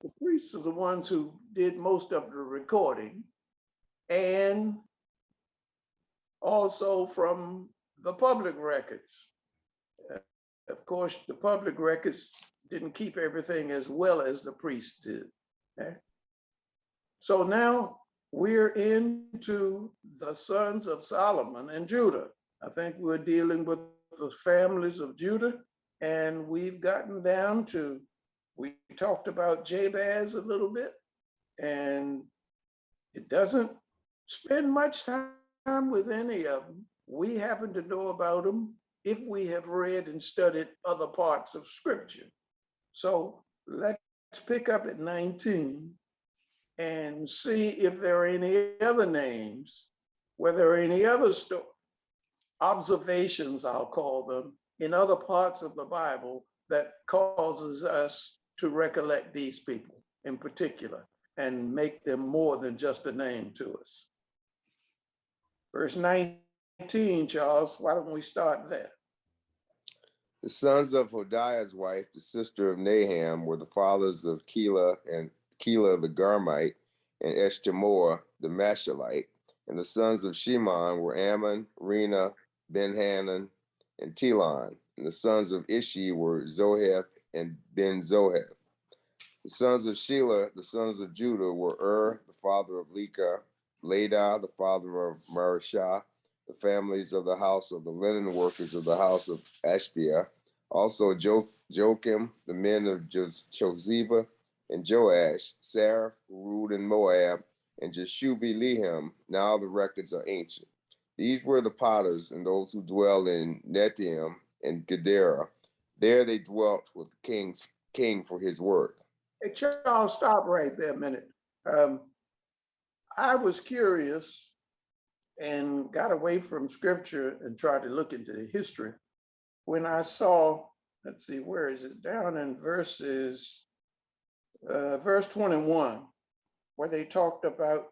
The priests are the ones who did most of the recording, and also from the public records. Of course, the public records didn't keep everything as well as the priests did. Okay? So now we're into the sons of Solomon and Judah. I think we're dealing with the families of Judah, and we've gotten down to, we talked about Jabez a little bit, and it doesn't spend much time with any of them. We happen to know about them if we have read and studied other parts of scripture. So let's pick up at 19 and see if there are any other names, whether there are any other observations, I'll call them, in other parts of the Bible that causes us to recollect these people in particular and make them more than just a name to us. Verse 19, Charles, why don't we start there? The sons of Hodiah's wife, the sister of Naham, were the fathers of Keilah the Garmite, and Eshtemoa the Mashalite. And the sons of Shimon were Ammon, Rena, Ben-Hanan, and Telon. And the sons of Ishi were Zoheth and Ben-Zoheth. The sons of Shelah, the sons of Judah, were the father of Leka, Ladah, the father of Marishah, the families of the house of the linen workers of the house of Ashbia, also Joachim, the men of Joseba and Joash, Sarah, Rud and Moab, and Jeshubi-Lehem. Now the records are ancient. These were the potters and those who dwell in Netaim and Gedera. There they dwelt with the king for his work. Hey, Charles, stop right there a minute. I was curious and got away from scripture and tried to look into the history when I saw, let's see, where is it? Down in verse 21, where they talked about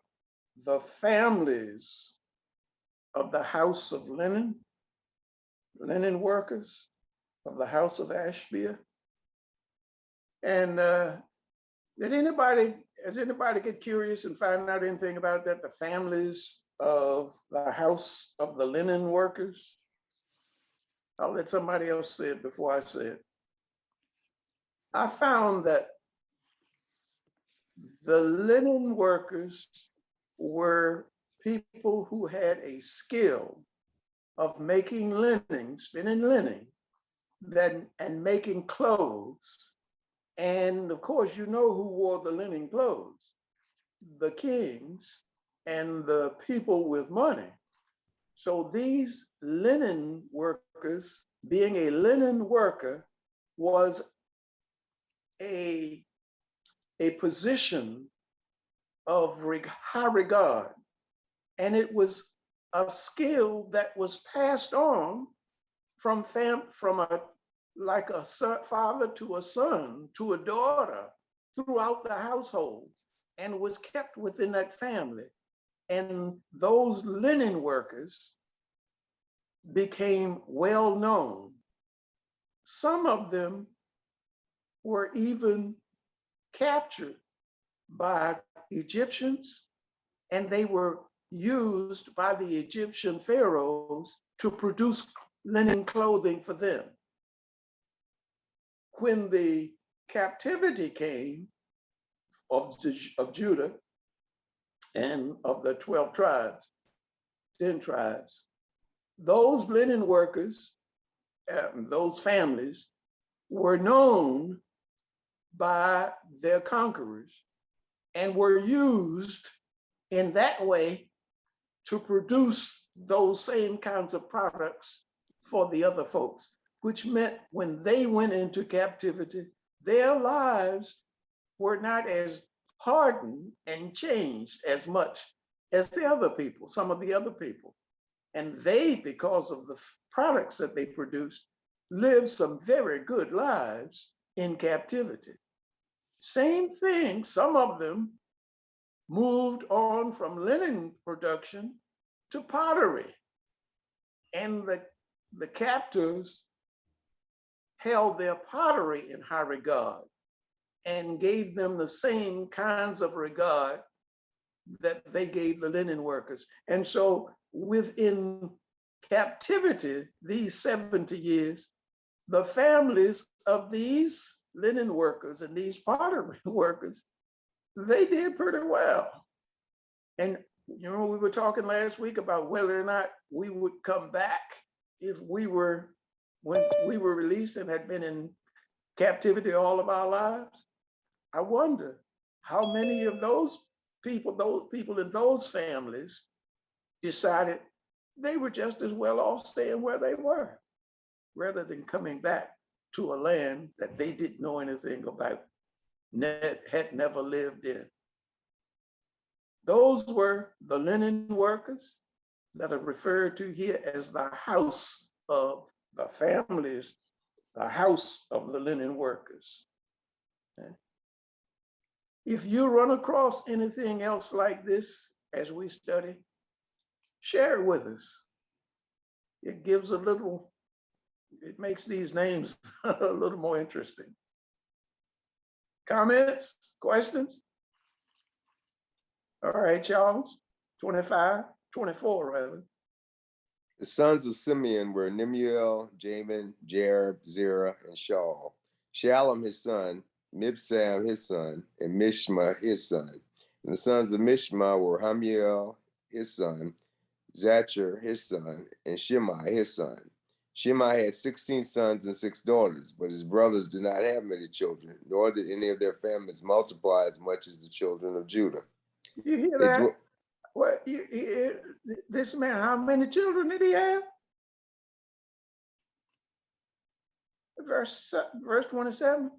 the families of the house of linen workers, of the house of Ashbia. And has anybody get curious and find out anything about that? The families of the house of the linen workers? I'll let somebody else say it before I say it. I found that the linen workers were people who had a skill of making linen, spinning linen, and making clothes. And of course, you know who wore the linen clothes? The kings and the people with money. So these linen workers, being a linen worker, was a position of high regard. And it was a skill that was passed on from like a father to a son, to a daughter, throughout the household, and was kept within that family. And those linen workers became well known. Some of them were even captured by Egyptians, and they were used by the Egyptian pharaohs to produce linen clothing for them. When the captivity came of Judah and of the 12 tribes, 10 tribes, those linen workers, those families, were known by their conquerors and were used in that way to produce those same kinds of products for the other folks, which meant when they went into captivity, their lives were not as hardened and changed as much as the other people, some of the other people. And they, because of the products that they produced, lived some very good lives in captivity. Same thing, some of them moved on from linen production to pottery. And the captors held their pottery in high regard. and gave them the same kinds of regard that they gave the linen workers. And so within captivity, these 70 years, the families of these linen workers and these pottery workers, they did pretty well. And you know, we were talking last week about whether or not we would come back if we were, when we were released and had been in captivity all of our lives. I wonder how many of those people in those families decided they were just as well off staying where they were, rather than coming back to a land that they didn't know anything about, had never lived in. Those were the linen workers that are referred to here as the house of the families, the house of the linen workers. If you run across anything else like this as we study, share it with us. It gives it makes these names a little more interesting. Comments, questions? All right, Charles, 24 rather. The sons of Simeon were Nemuel, Jamin, Jareb, Zerah, and Shaul. Shalom his son, Mibsam his son, and Mishma his son. And the sons of Mishma were Hamiel his son, Zachar his son, and Shimei his son. Shimei had 16 sons and 6 daughters, but his brothers did not have many children, nor did any of their families multiply as much as the children of Judah. You hear that? What, this man, how many children did he have? Verse 27,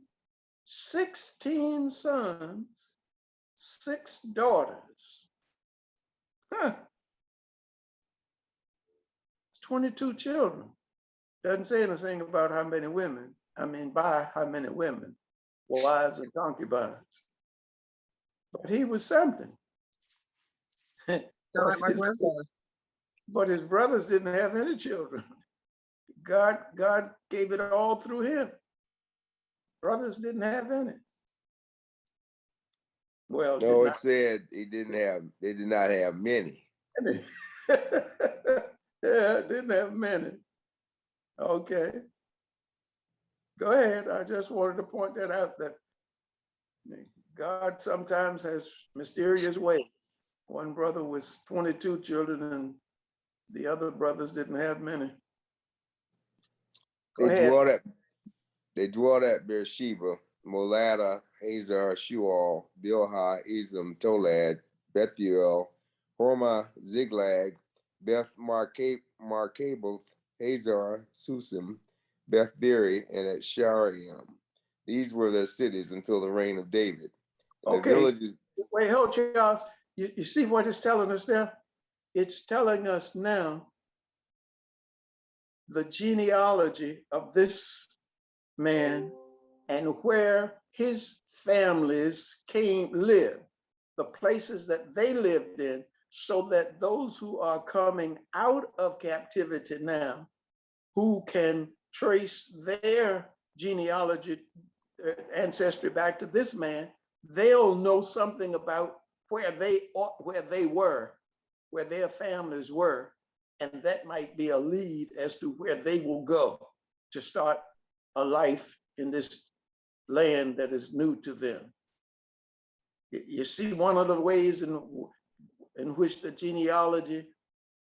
16 sons, 6 daughters. Huh. 22 children. Doesn't say anything about how many women, by how many women, wives and concubines. But he was something. But his brothers didn't have any children. God gave it all through him. Brothers didn't have any. Well, no, it said they did not have many. Yeah, didn't have many. Okay. Go ahead. I just wanted to point that out, that God sometimes has mysterious ways. One brother was 22 children and the other brothers didn't have many. They dwelt at Beersheba, Molada, Hazar, Shual, Bilhah, Ezem, Tolad, Bethuel, Hormah, Ziglag, Beth Markaboth, Hazar, Susim, Beth Beri, and at Sharaim. These were their cities until the reign of David. Okay. Villages... Wait, hold, Charles. You see what it's telling us now? It's telling us now the genealogy of this man and where his families lived, the places that they lived in, so that those who are coming out of captivity now, who can trace their genealogy, ancestry back to this man, they'll know something about where they were, where their families were, and that might be a lead as to where they will go to start a life in this land that is new to them. You see one of the ways in which the genealogy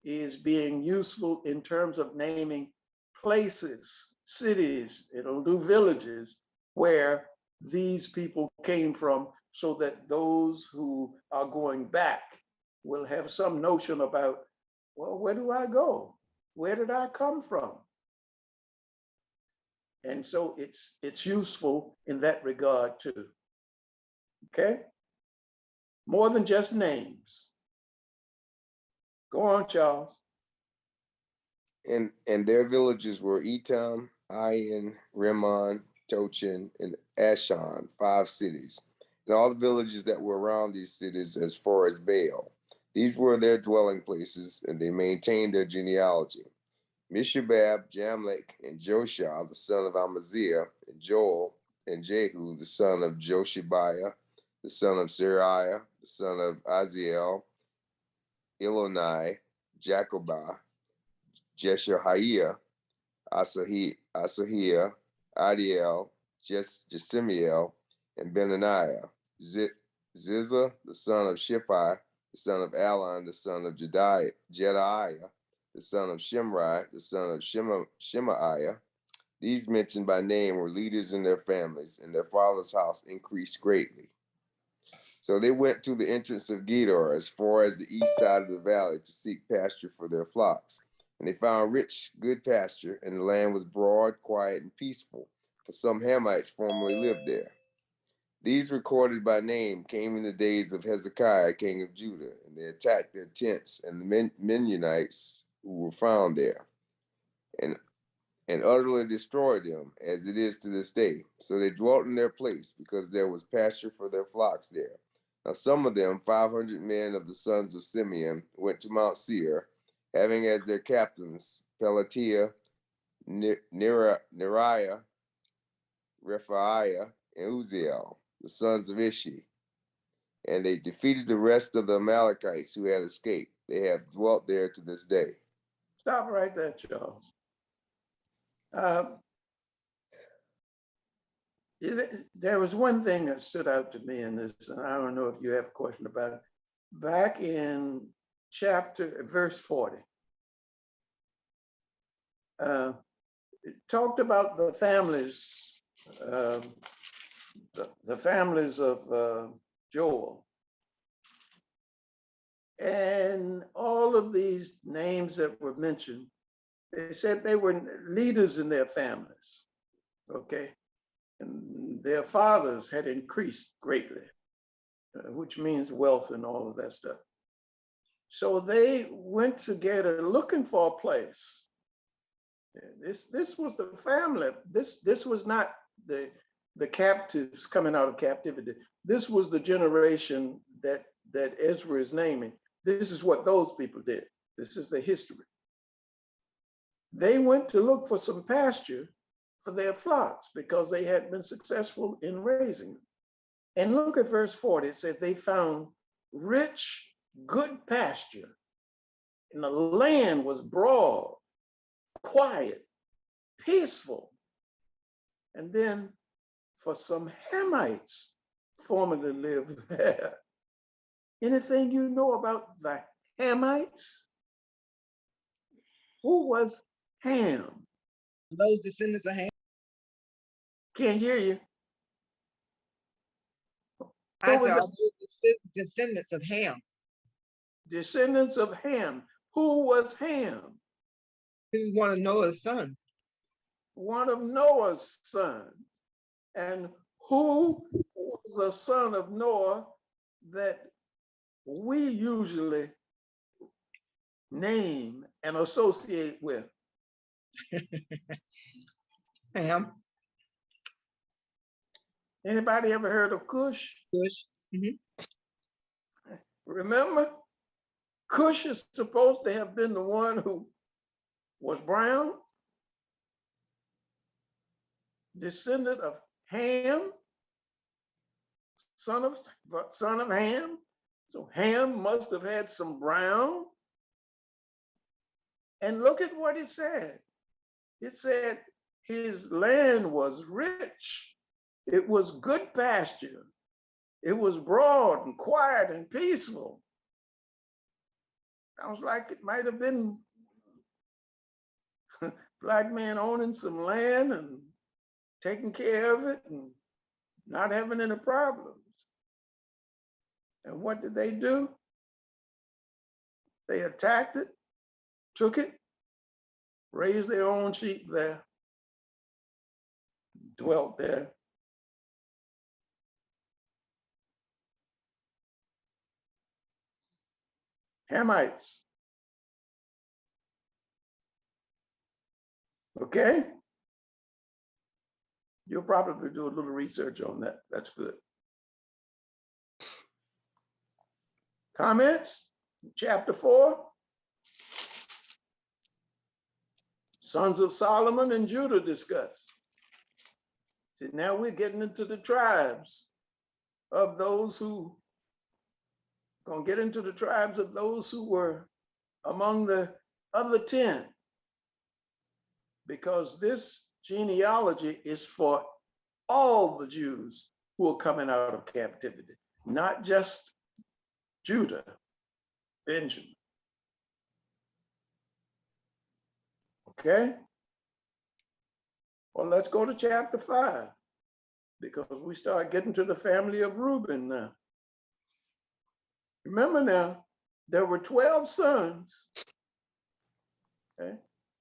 is being useful in terms of naming places, cities, it'll do villages where these people came from, so that those who are going back will have some notion about, well, where do I go? Where did I come from? And so it's useful in that regard too. Okay? More than just names. Go on, Charles. And their villages were Etam, Ayin, Rimmon, Tochin, and Ashan, 5 cities, and all the villages that were around these cities as far as Baal. These were their dwelling places, and they maintained their genealogy. Mishabab, Jamlech, and Joshua, the son of Amaziah, and Joel, and Jehu, the son of Joshibiah, the son of Sariah, the son of Aziel, Elonai, Jacobah, Jeshahiah, Asahiah, Adiel, Jesimiel, and Benaniah, Ziza, the son of Shiphi, the son of Alon, the son of Jedaiah, the son of Shimri, the son of Shemaiah. These mentioned by name were leaders in their families, and their father's house increased greatly. So they went to the entrance of Gedor as far as the east side of the valley to seek pasture for their flocks. And they found rich, good pasture, and the land was broad, quiet, and peaceful, for some Hamites formerly lived there. These recorded by name came in the days of Hezekiah, king of Judah, and they attacked their tents and the Mennonites who were found there, and utterly destroyed them, as it is to this day. So they dwelt in their place, because there was pasture for their flocks there. Now some of them, 500 men of the sons of Simeon, went to Mount Seir, having as their captains Pelatiah, Neriah, Rephaiah, and Uziel, the sons of Ishi. And they defeated the rest of the Amalekites who had escaped. They have dwelt there to this day. Stop right there, Charles. There was one thing that stood out to me in this, and I don't know if you have a question about it. Back in verse 40, it talked about the families, the families of Joel. And all of these names that were mentioned, they said they were leaders in their families, okay? And their fathers had increased greatly, which means wealth and all of that stuff. So they went together looking for a place. This was the family. This was not the captives coming out of captivity. This was the generation that Ezra is naming. This is what those people did. This is the history. They went to look for some pasture for their flocks because they had been successful in raising them. And look at verse 40. It says they found rich, good pasture, and the land was broad, quiet, peaceful. And then for some Hamites formerly lived there. Anything you know about the Hamites? Who was Ham? Those descendants of Ham. Can't hear you. I Who was said, that? are those descendants of Ham? Descendants of Ham. Who was Ham? He was one of Noah's sons. One of Noah's sons. And who was a son of Noah that we usually name and associate with? Ham. Anybody ever heard of Cush? Cush. Mm-hmm. Remember, Cush is supposed to have been the one who was brown, descendant of Ham, son of Ham. So Ham must have had some brown. And look at what it said. It said his land was rich. It was good pasture. It was broad and quiet and peaceful. Sounds like it might have been black man owning some land and taking care of it and not having any problems. And what did they do? They attacked it, took it, raised their own sheep there, dwelt there. Hamites. Okay? You'll probably do a little research on that. That's good. Comments? Chapter 4. Sons of Solomon and Judah discussed. See, now we're getting into the tribes of those who, gonna get into the tribes of those who were among the other 10. Because this genealogy is for all the Jews who are coming out of captivity, not just Judah, Benjamin. Okay? Well, let's go to chapter 5, because we start getting to the family of Reuben now. Remember now, there were 12 sons. Okay?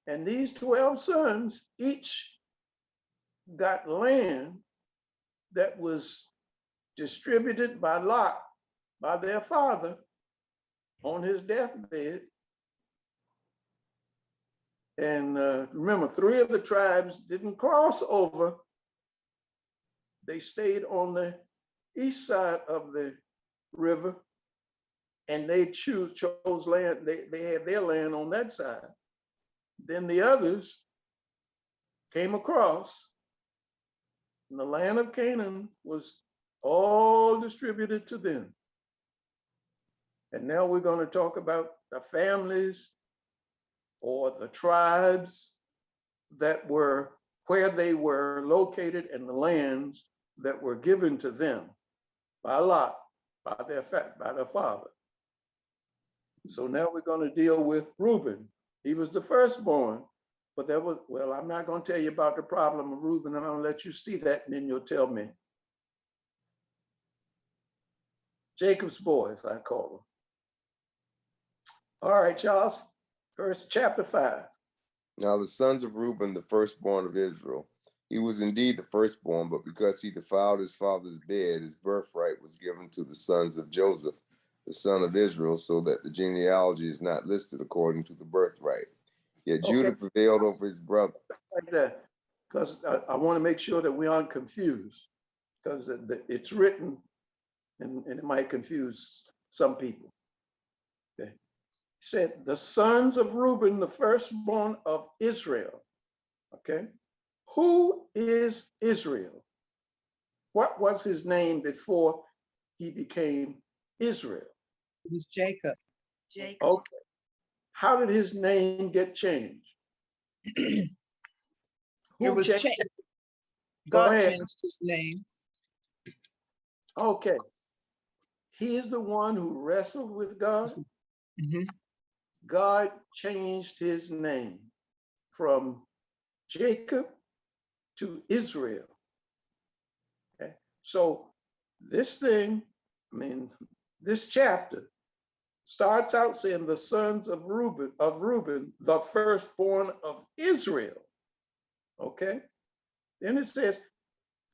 And these 12 sons each got land that was distributed by lot by their father on his deathbed. And remember, 3 of the tribes didn't cross over. They stayed on the east side of the river, and they chose land. They had their land on that side. Then the others came across, and the land of Canaan was all distributed to them. And now we're going to talk about the families or the tribes that were where they were located and the lands that were given to them by lot, by their father. So now we're going to deal with Reuben. He was the firstborn, but there was, well, I'm not going to tell you about the problem of Reuben. I'm going to let you see that, and then you'll tell me. Jacob's boys, I call them. All right, Charles. First, chapter 5. Now the sons of Reuben, the firstborn of Israel, he was indeed the firstborn, but because he defiled his father's bed, his birthright was given to the sons of Joseph, the son of Israel, so that the genealogy is not listed according to the birthright. Yet Judah prevailed over his brother. Like that, because I want to make sure that we aren't confused, because it's written and it might confuse some people. Okay. Said the sons of Reuben, the firstborn of Israel. Okay. Who is Israel? What was his name before he became Israel? It was Jacob. Jacob. Okay. How did his name get changed? It Who was changed? changed. Go God ahead. changed his name. Okay. He is the one who wrestled with God. Mhm. God changed his name from Jacob to Israel. Okay. So this thing, this chapter starts out saying the sons of Reuben, the firstborn of Israel. Okay. Then it says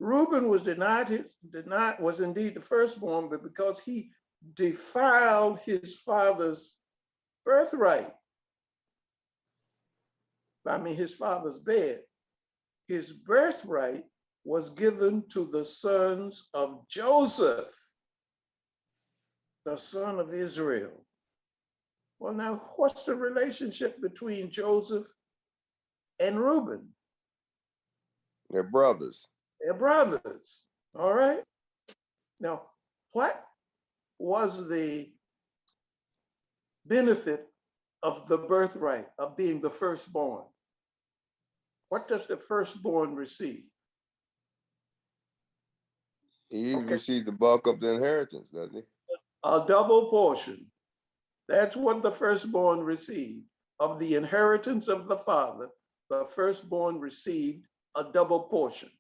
Reuben was was indeed the firstborn, but because he defiled his father's birthright, his father's bed, his birthright was given to the sons of Joseph, the son of Israel. Well, now, what's the relationship between Joseph and Reuben? They're brothers. They're brothers, all right? Now, what was the benefit of the birthright, of being the firstborn? What does the firstborn receive? He received the bulk of the inheritance, doesn't he? A double portion. That's what the firstborn received. Of the inheritance of the father, the firstborn received a double portion.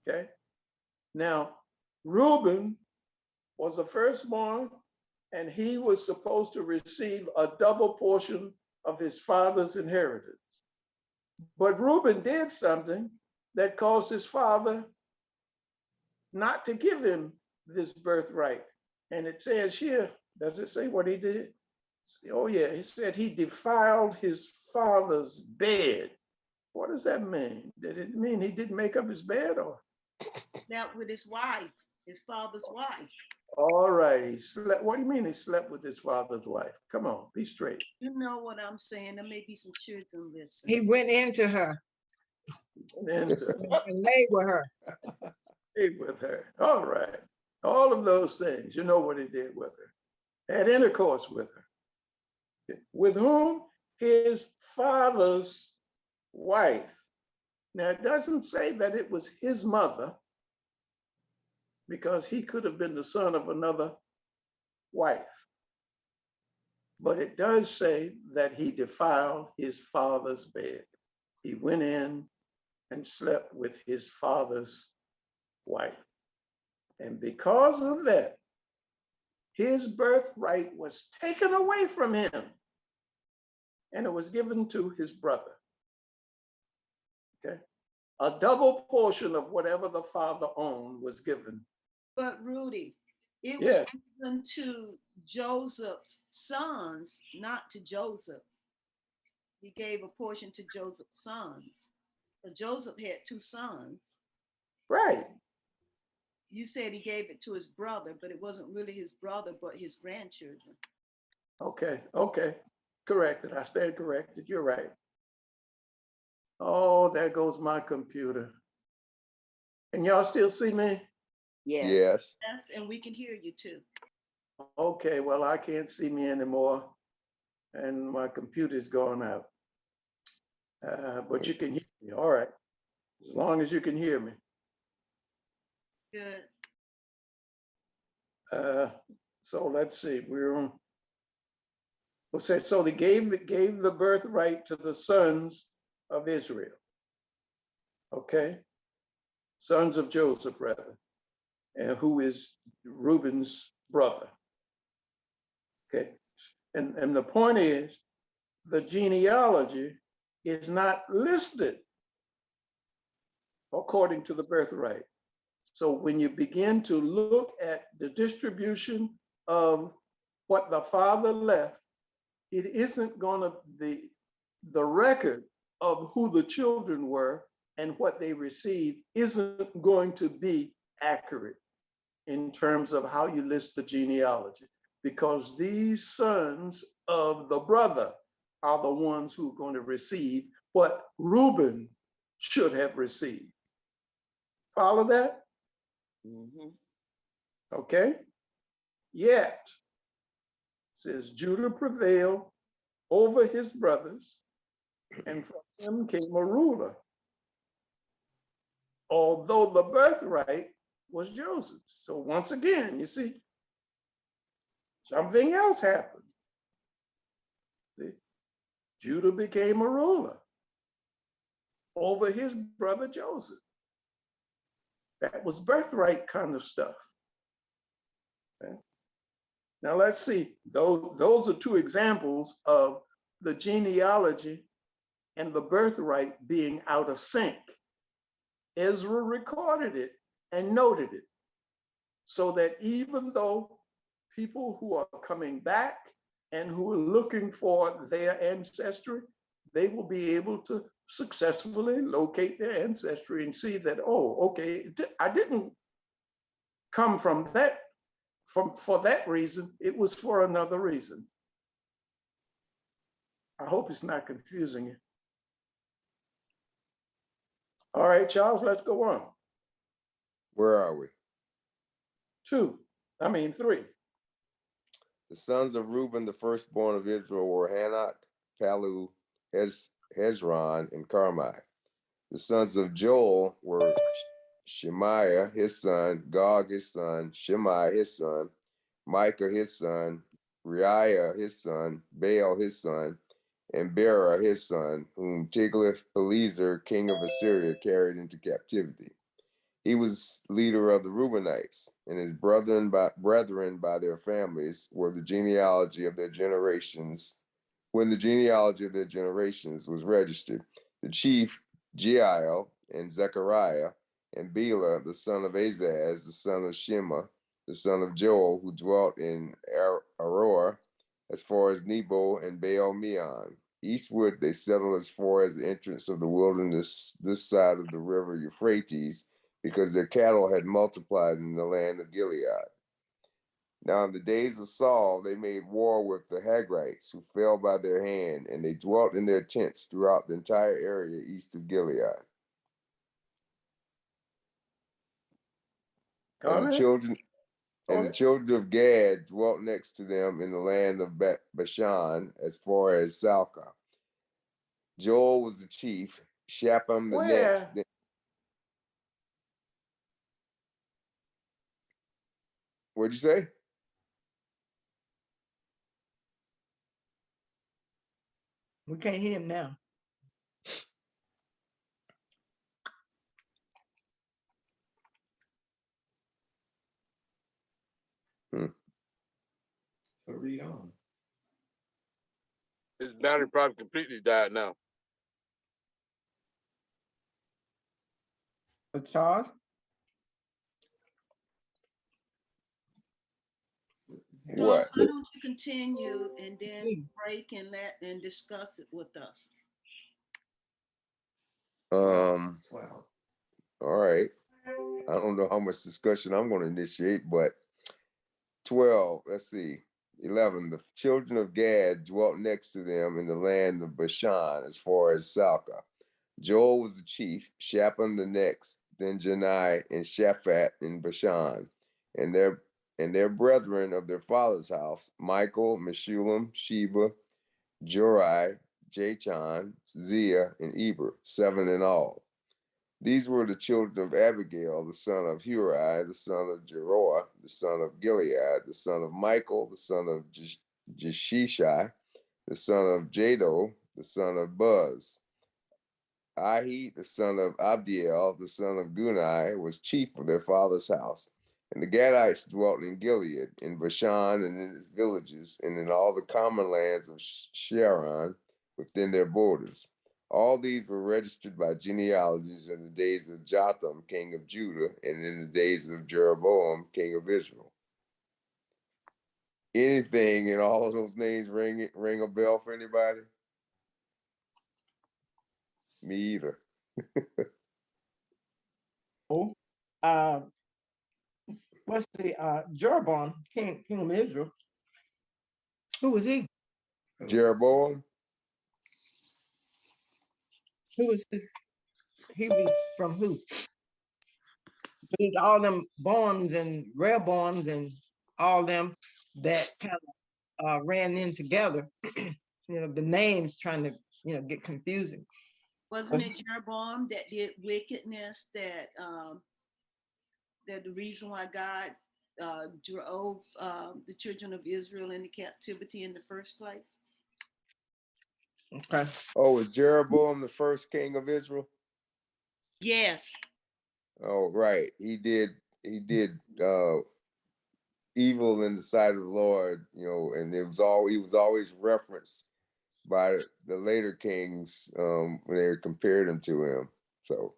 Okay. Now, Reuben was the firstborn, and he was supposed to receive a double portion of his father's inheritance. But Reuben did something that caused his father not to give him this birthright. And it says here, does it say what he did? Oh yeah, he said he defiled his father's bed. What does that mean? Did it mean he didn't make up his bed, or? Slept with his wife, his father's wife. All right, he slept. What do you mean he slept with his father's wife? Come on, be straight. You know what I'm saying? There may be some children listening. He went into her. And And lay with her. ate with her. All right. All of those things. You know what he did with her. Had intercourse with her. With whom? His father's wife. Now, it doesn't say that it was his mother, because he could have been the son of another wife. But it does say that he defiled his father's bed. He went in and slept with his father's wife. And because of that, his birthright was taken away from him, and it was given to his brother. Okay? A double portion of whatever the father owned was given. But Rudy, it was Yeah. given to Joseph's sons, not to Joseph. He gave a portion to Joseph's sons. But Joseph had two sons. Right. You said he gave it to his brother, but it wasn't really his brother, but his grandchildren. Okay. Okay. Corrected. I stand corrected. You're right. Oh, there goes my computer. Can y'all still see me? Yes. Yes. Yes, and we can hear you too. Okay, well, I can't see me anymore, and my computer's gone out. But you can hear me. All right. As long as you can hear me. Good. So let's see. We'll say, so they gave the birthright to the sons of Israel. Okay. Sons of Joseph, rather, and who is Reuben's brother. Okay. And the point is, the genealogy is not listed according to the birthright. So when you begin to look at the distribution of what the father left, it isn't going to be the record of who the children were and what they received isn't going to be accurate in terms of how you list the genealogy, because these sons of the brother are the ones who are going to receive what Reuben should have received. Follow that? Mm-hmm. Okay. Yet, says Judah prevailed over his brothers, and from him came a ruler. Although the birthright was Joseph's. So once again, you see, something else happened. See? Judah became a ruler over his brother Joseph. That was birthright kind of stuff. Okay. Now let's see, those are two examples of the genealogy and the birthright being out of sync. Ezra recorded it and noted it, so that even though people who are coming back and who are looking for their ancestry, they will be able to successfully locate their ancestry and see that, oh, okay, I didn't come from that, for that reason, it was for another reason. I hope it's not confusing you. All right, Charles, let's go on. Where are we? 3. The sons of Reuben, the firstborn of Israel, were Hanok, Palu, Hezron, and Carmi. The sons of Joel were Shemaiah, his son, Gog, his son, Shimei, his son, Micah, his son, Reiah, his son, Baal, his son, and Bera, his son, whom Tiglath-Pileser, king of Assyria, carried into captivity. He was leader of the Reubenites, and his brethren by their families were the genealogy of their generations. When the genealogy of their generations was registered, the chief Jeiel and Zechariah and Bela, the son of Azaz, the son of Shema, the son of Joel, who dwelt in Aroer, as far as Nebo and Baal Meon. Eastward, they settled as far as the entrance of the wilderness this side of the river Euphrates, because their cattle had multiplied in the land of Gilead. Now in the days of Saul, they made war with the Hagrites, who fell by their hand, and they dwelt in their tents throughout the entire area east of Gilead. Go And the ahead. children Go and the ahead. children of Gad dwelt next to them in the land of Bashan, as far as Salcah. Joel was the chief, Shapam the next. Where? What'd you say? We can't hear him now. So read on. His battery probably completely died now. Charles? Charles, What? why don't you continue and then Mm. break and discuss it with us? Wow. Wow. All right. I don't know how much discussion I'm going to initiate, but 12, let's see. 11, the children of Gad dwelt next to them in the land of Bashan, as far as Salcah. Joel was the chief, Shaphan the next, then Janai and Shaphat in Bashan, and their brethren of their father's house, Michael, Meshulam, Sheba, Jorai, Jachan, Zia, and Eber, 7 in all. These were the children of Abigail, the son of Hurai, the son of Jeroah, the son of Gilead, the son of Michael, the son of Jeshishai, the son of Jado, the son of Buz. Ahi, the son of Abdiel, the son of Gunai, was chief of their father's house. And the Gadites dwelt in Gilead, in Bashan, and in its villages, and in all the common lands of Sharon within their borders. All these were registered by genealogies in the days of Jotham, king of Judah, and in the days of Jeroboam, king of Israel. Anything in all of those names ring a bell for anybody? Me either. Oh, what's the Jeroboam, king of Israel? Who was he? Jeroboam? Who was this? He was from who? He's all them Boams and Rehoboams and all them that kind of ran in together. The names trying to get confusing. Wasn't it Jeroboam that did wickedness that the reason why God drove the children of Israel into captivity in the first place? Okay. Oh, was Jeroboam the first king of Israel? Yes. Oh, right. He did evil in the sight of the Lord, and he was always referenced by the later kings when they compared him to him. So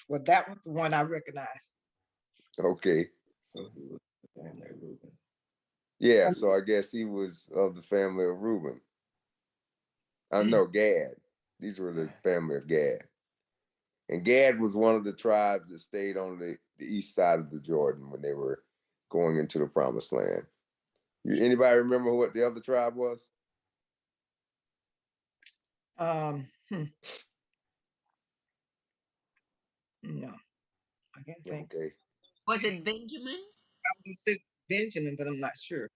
Well, that was the one I recognized. okay. So he was the family of Reuben. Yeah, so I guess he was of the family of Reuben. No, Gad. These were the family of Gad. And Gad was one of the tribes that stayed on the east side of the Jordan when they were going into the promised land. Anybody remember what the other tribe was? No, I can't think. Okay. Was it Benjamin? I was gonna say Benjamin, but I'm not sure.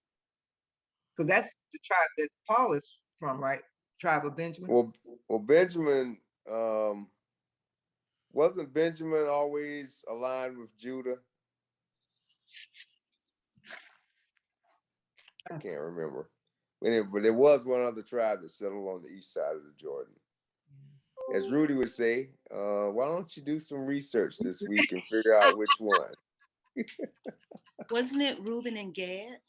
Because that's the tribe that Paul is from, right? Tribe of Benjamin. Well, Benjamin, wasn't Benjamin always aligned with Judah? I can't remember. But there was one other tribe that settled on the east side of the Jordan. As Rudy would say, why don't you do some research this week and figure out which one? Wasn't it Reuben and Gad?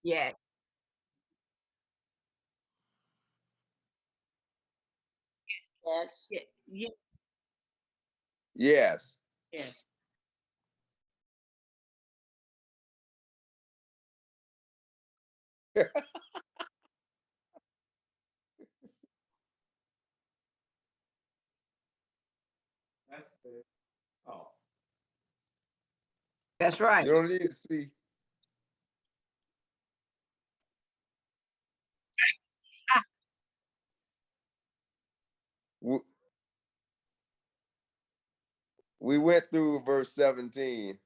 Yeah. Yes. Yeah. Yeah. Yes. Yes. That's the oh. That's right. You don't need to see. We went through verse 17.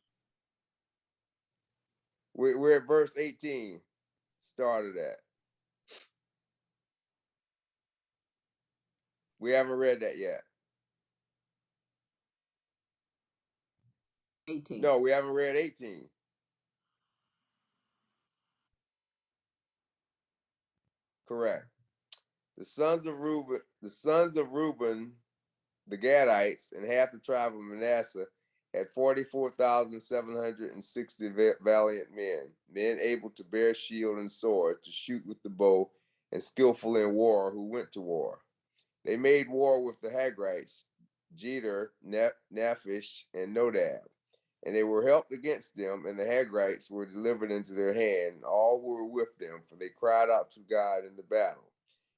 We're at verse 18. Started at. We haven't read that yet. 18. No, we haven't read 18. Correct. The sons of Reuben, the Gadites, and half the tribe of Manasseh had 44,760 valiant men able to bear shield and sword, to shoot with the bow, and skillful in war, who went to war. They made war with the Hagrites, Jeter, Naphish, and Nodab. And they were helped against them, and the Hagrites were delivered into their hand, and all who were with them, for they cried out to God in the battle.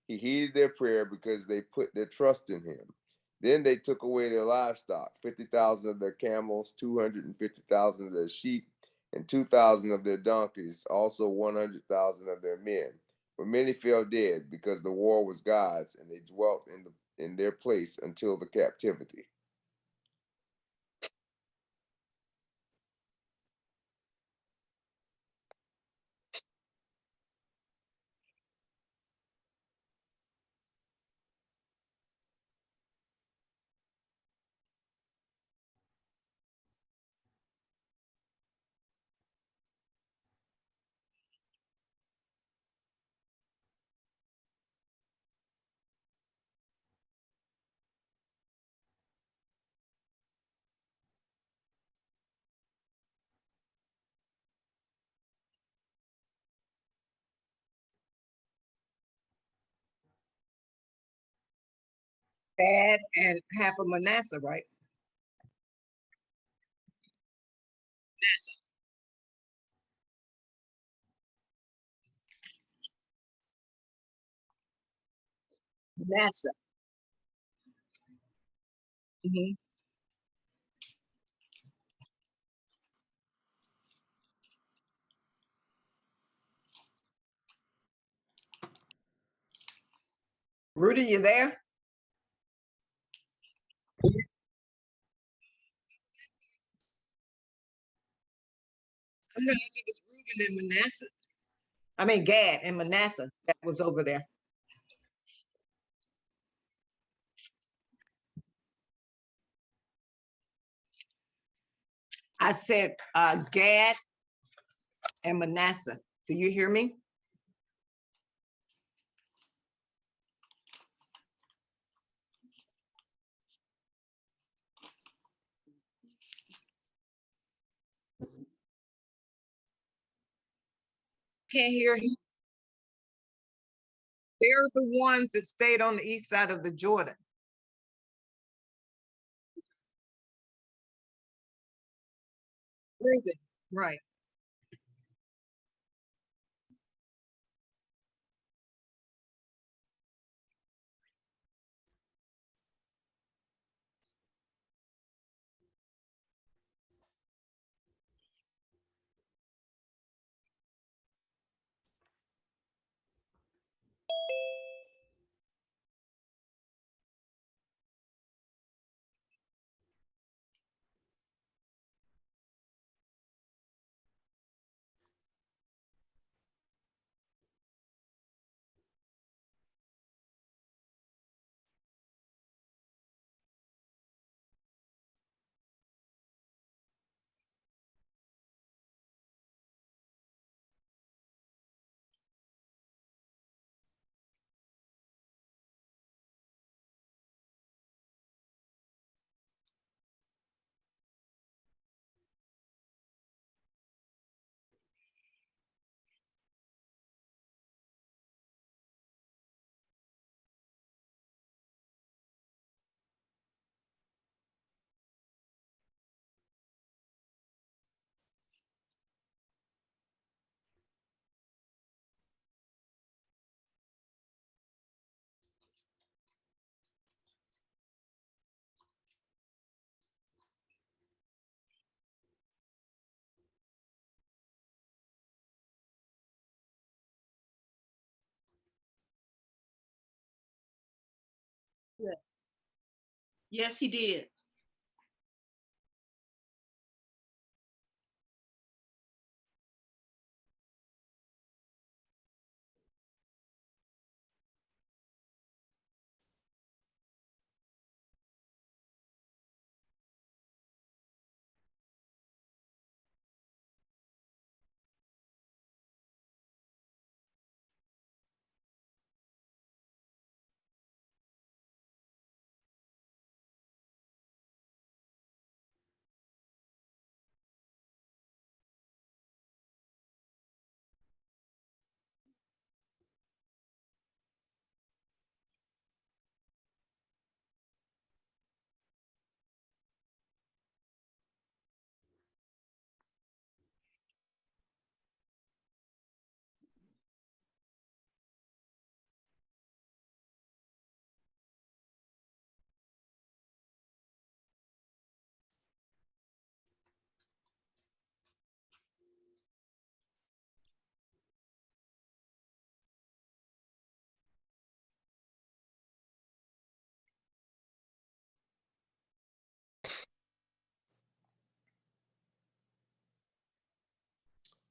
He heeded their prayer because they put their trust in him. Then they took away their livestock, 50,000 of their camels, 250,000 of their sheep, and 2,000 of their donkeys, also 100,000 of their men. But many fell dead, because the war was God's, and they dwelt in their place until the captivity. Gad and half of Manasseh, right? Manasseh. Mhm. Rudy, you there? I'm not sure it was Reuben and Manasseh. I mean, Gad and Manasseh that was over there. I said Gad and Manasseh. Do you hear me? Can't hear you. They're the ones that stayed on the east side of the Jordan. Reuben, right. Yes, he did.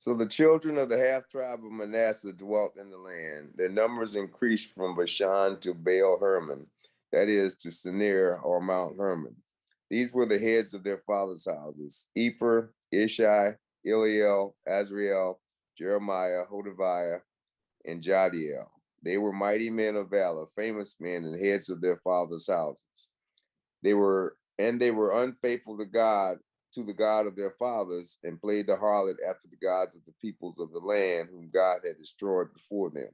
So the children of the half tribe of Manasseh dwelt in the land. Their numbers increased from Bashan to Baal Hermon, that is, to Sinir or Mount Hermon. These were the heads of their fathers' houses: Ephraim, Ishai, Eliel, Azriel, Jeremiah, Hodaviah, and Jadiel. They were mighty men of valor, famous men, and heads of their fathers' houses. They were unfaithful to the God of their fathers, and played the harlot after the gods of the peoples of the land whom God had destroyed before them.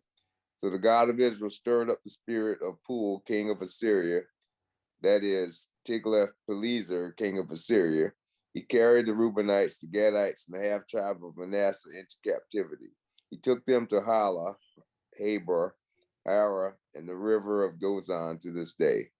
So the God of Israel stirred up the spirit of Pul, king of Assyria, that is, Tiglath-Pileser, king of Assyria. He carried the Reubenites, the Gadites, and the half tribe of Manasseh into captivity. He took them to Hala, Habor, Ara, and the river of Gozan to this day.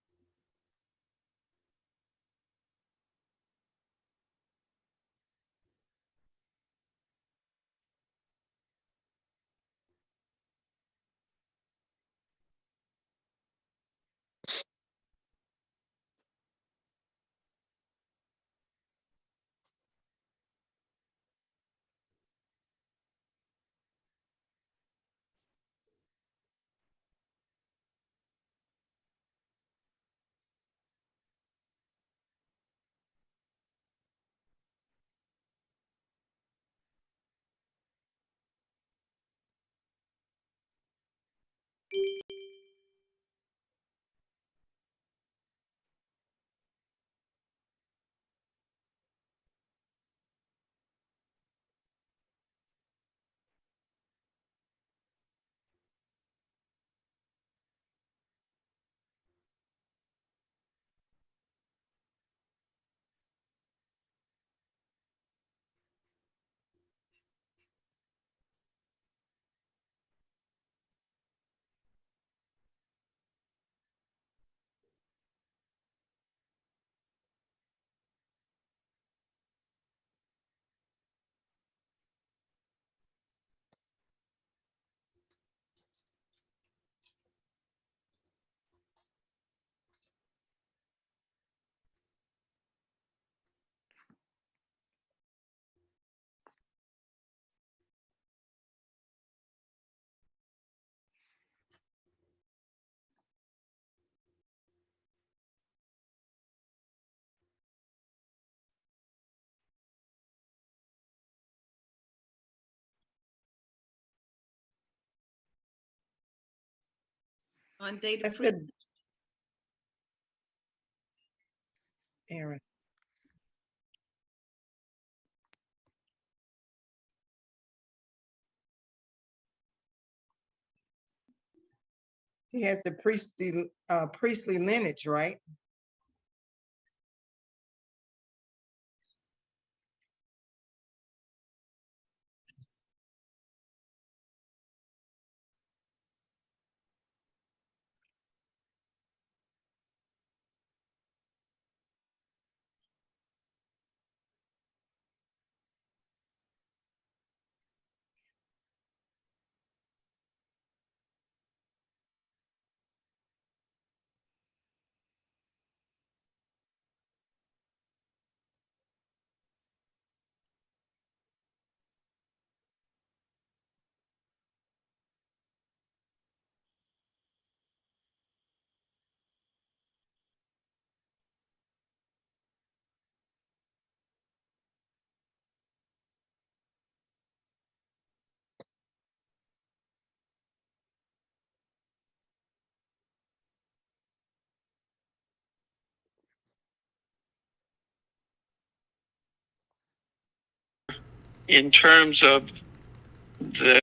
On data That's pre- good, Aaron. He has the priestly lineage, right? In terms of the